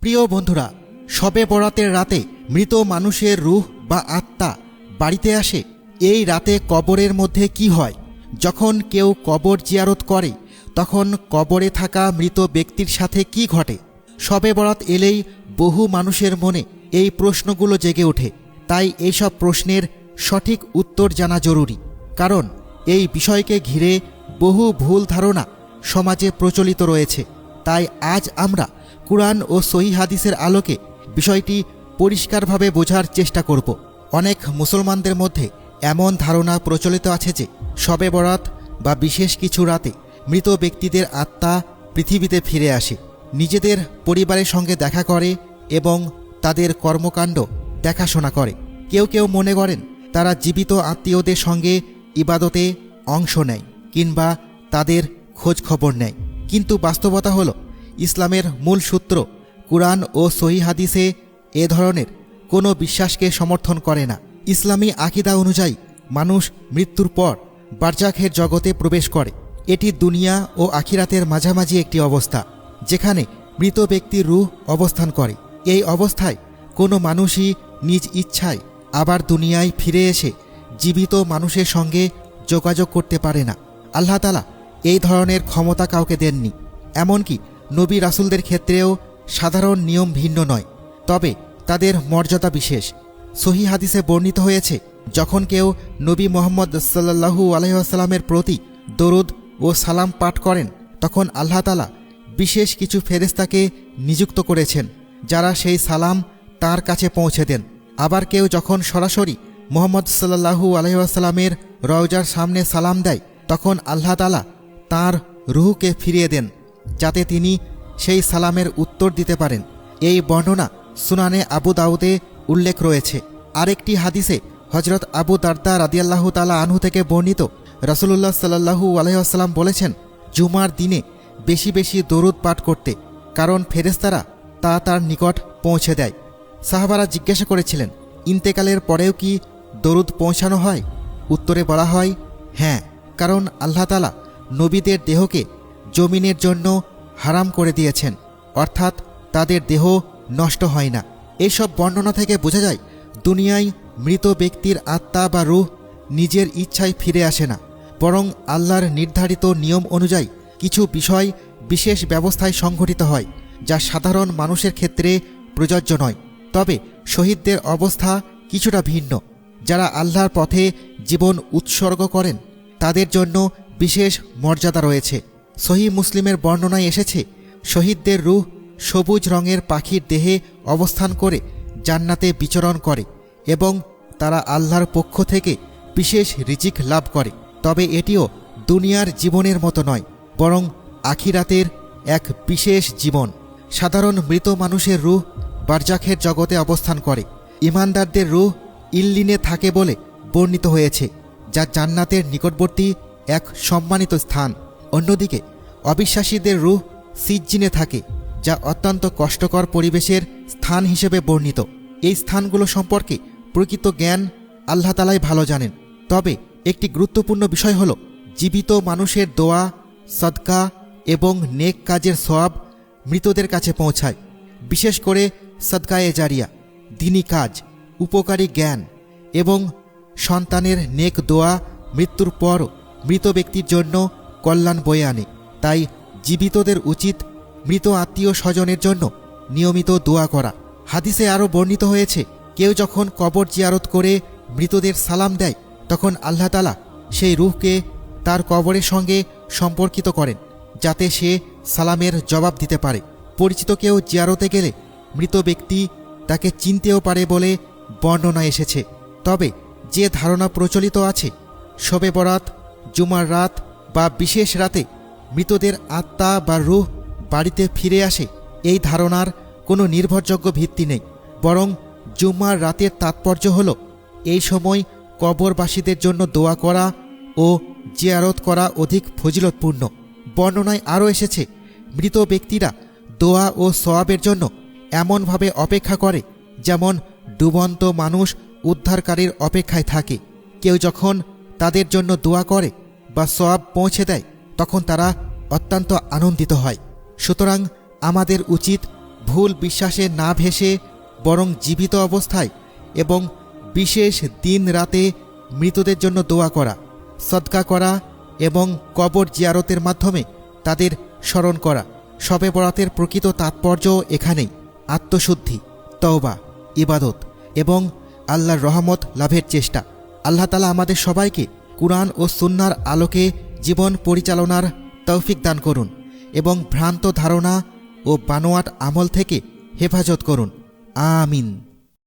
প্রিয় বন্ধুরা, শবে বরাতের রাতে মৃত মানুষের রূহ বা আত্মা বাড়িতে আসে। এই রাতে কবরের মধ্যে কি হয়? যখন কেউ কবর জিয়ারত করে তখন কবরে থাকা মৃত ব্যক্তির সাথে কি ঘটে? শবে বরাত এলেই বহু মানুষের মনে এই প্রশ্নগুলো জেগে ওঠে। তাই এইসব প্রশ্নের সঠিক উত্তর জানা জরুরি, কারণ এই বিষয়কে ঘিরে বহু ভুল ধারণা সমাজে প্রচলিত রয়েছে। তাই আজ আমরা কুরআন ও সহিহ হাদিসের আলোকে বিষয়টি পরিষ্কারভাবে বোঝার চেষ্টা করব। অনেক মুসলমানদের মধ্যে এমন ধারণা প্রচলিত আছে যে শবে বরাত বা বিশেষ কিছু রাতে মৃত ব্যক্তিদের আত্মা পৃথিবীতে ফিরে আসে, নিজেদের পরিবারের সঙ্গে দেখা করে এবং তাদের কর্মকাণ্ড দেখাশোনা করে। কেউ কেউ মনে করেন তারা জীবিত আত্মীয়দের সঙ্গে ইবাদতে অংশ নেয় কিংবা তাদের খোঁজ খবর নেয়। কিন্তু বাস্তবতা হলো, ইসলামের মূল সূত্র কুরআন ও সহিহ হাদিসে এ ধরনের কোনো বিশ্বাসকে সমর্থন করে না। ইসলামী আকীদা অনুযায়ী মানুষ মৃত্যুর পর বারজাখের জগতে প্রবেশ করে। এটি দুনিয়া ও আখিরাতের মাঝামাঝি একটি অবস্থা, যেখানে মৃত ব্যক্তির রূহ অবস্থান করে। এই অবস্থায় কোনো মানুষই নিজ ইচ্ছায় আবার দুনিয়ায় ফিরে এসে জীবিত মানুষের সঙ্গে যোগাযোগ করতে পারে না। আল্লাহ তাআলা এই ধরনের ক্ষমতা কাউকে দেননি। এমনকি নবী রাসূলদের ক্ষেত্রেও সাধারণ নিয়ম ভিন্ন নয়, তবে তাদের মর্যাদা বিশেষ। সহিহ হাদিসে বর্ণিত হয়েছে, যখন কেউ নবী মুহাম্মদ সাল্লাল্লাহু আলাইহি ওয়াসাল্লামের প্রতি দরুদ ও সালাম পাঠ করেন, তখন আল্লাহ তাআলা বিশেষ কিছু ফেরেশতাকে নিযুক্ত করেছেন, যারা সেই সালাম তার কাছে পৌঁছে দেন। আবার কেউ যখন সরাসরি মুহাম্মদ সাল্লাল্লাহু আলাইহি ওয়াসাল্লামের রওজার সামনে সালাম দেয়, তখন আল্লাহ তাআলা তাঁর রূহকে ফিরিয়ে দেন, যাতে তিনি সেই সালামের উত্তর দিতে পারেন। এই বর্ণনা সুনানে আবু দাউদে উল্লেখ রয়েছে। আরেকটি হাদিসে হযরত আবু দারদা রাদিয়াল্লাহু তাআলা আনহু থেকে বর্ণিত, রাসূলুল্লাহ সাল্লাল্লাহু আলাইহি ওয়াসাল্লাম বলেছেন, জুমার দিনে বেশি বেশি দরুদ পাঠ করতে, কারণ ফেরেশতারা তা তার নিকট পৌঁছে দেয়। সাহাবারা জিজ্ঞাসা করেছিলেন, ইন্তেকালের পরেও কি দরুদ পৌঁছানো হয়? উত্তরে বলা হয়, হ্যাঁ, কারণ আল্লাহ তাআলা নবীদের দেহকে জমিনের জন্য হারাম করে দিয়েছেন, অর্থাৎ তাদের দেহ নষ্ট হয় না। এইসব বর্ণনা থেকে বোঝা যায়, দুনিয়ায় মৃত ব্যক্তির আত্মা বা রূহ নিজের ইচ্ছায় ফিরে আসে না, বরং আল্লাহর নির্ধারিত নিয়ম অনুযায়ী কিছু বিষয় বিশেষ ব্যবস্থায় সংঘটিত হয়, যা সাধারণ মানুষের ক্ষেত্রে প্রযোজ্য নয়। তবে শহীদদের অবস্থা কিছুটা ভিন্ন। যারা আল্লাহর পথে জীবন উৎসর্গ করেন, তাদের জন্য বিশেষ মর্যাদা রয়েছে। সহিহ মুসলিমের বর্ণনায় এসেছে, শহীদদের রূহ সবুজ রঙের পাখির দেহে অবস্থান করে জান্নাতে বিচরণ করে এবং তারা আল্লাহর পক্ষ থেকে বিশেষ রিজিক লাভ করে। তবে এটিও দুনিয়ার জীবনের মতো নয়, বরং আখিরাতের এক বিশেষ জীবন। সাধারণ মৃত মানুষের রূহ বারজাখের জগতে অবস্থান করে। ঈমানদারদের রূহ ইল্লিনে থাকে বলে বর্ণিত হয়েছে, যা জান্নাতের নিকটবর্তী এক সম্মানিত স্থান। অন্যদিকে অবিশ্বাসীদের রূহ সিজ্জিনে থাকে, যা অত্যন্ত কষ্টকর পরিবেশের স্থান হিসেবে বর্ণিত। এই স্থানগুলো সম্পর্কে প্রকৃত জ্ঞান আল্লাহ তাআলাই ভালো জানেন। তবে একটি গুরুত্বপূর্ণ বিষয় হল, জীবিত মানুষের দোয়া, সদকা এবং নেক কাজের সওয়াব মৃতদের কাছে পৌঁছায়। বিশেষ করে সদকায়ে জারিয়া, দ্বীনি কাজ, উপকারী জ্ঞান এবং সন্তানের নেক দোয়া মৃত্যুর পরও মৃত ব্যক্তির জন্য কল্যাণ বয়ে আনে। তাই জীবিতদের উচিত মৃত আত্মীয় স্বজনের জন্য নিয়মিত দোয়া করা। হাদিসে আরও বর্ণিত হয়েছে, কেউ যখন কবর জিয়ারত করে মৃতদের সালাম দেয়, তখন আল্লাহ তাআলা সেই রূহকে তার কবরের সঙ্গে সম্পর্কিত করেন, যাতে সে সালামের জবাব দিতে পারে। পরিচিত কেউ জিয়ারতে গেলে মৃত ব্যক্তি তাকে চিনতেও পারে বলে বর্ণনা এসেছে। তবে যে ধারণা প্রচলিত আছে, শবে বরাত, জুমার রাত বা বিশেষ রাতে মৃতদের আত্মা বা রূহ বাড়িতে ফিরে আসে, এই ধারণার কোনো নির্ভরযোগ্য ভিত্তি নেই। বরং জুমার রাতের তাৎপর্য হল, এই সময় কবরবাসীদের জন্য দোয়া করা ও জিয়ারত করা অধিক ফজিলতপূর্ণ। বর্ণনায় আরও এসেছে, মৃত ব্যক্তিরা দোয়া ও সওয়াবের জন্য এমনভাবে অপেক্ষা করে, যেমন ডুবন্ত মানুষ উদ্ধারকারীর অপেক্ষায় থাকে। কেউ যখন তাদের জন্য দোয়া করে বা সওয়াব পৌঁছে দেয়, তখন তারা অত্যন্ত আনন্দিত হয়। সুতরাং আমাদের উচিত ভুল বিশ্বাসে না ভেসে বরং জীবিত অবস্থায় এবং বিশেষ দিন রাতে মৃতদের জন্য দোয়া করা, সদকা করা এবং কবর জিয়ারতের মাধ্যমে তাদের স্মরণ করা। শবে বরাতের প্রকৃত তাৎপর্য এখানেই আত্মশুদ্ধি, তওবা, ইবাদত এবং আল্লাহর রহমত লাভের চেষ্টা। আল্লাহ তাআলা আমাদের সবাইকে কুরআন ও সুন্নাহর আলোকে জীবন পরিচালনার তৌফিক দান করুন এবং ভ্রান্ত ধারণা ও বানোয়াট আমল থেকে হেফাজত করুন। আমিন।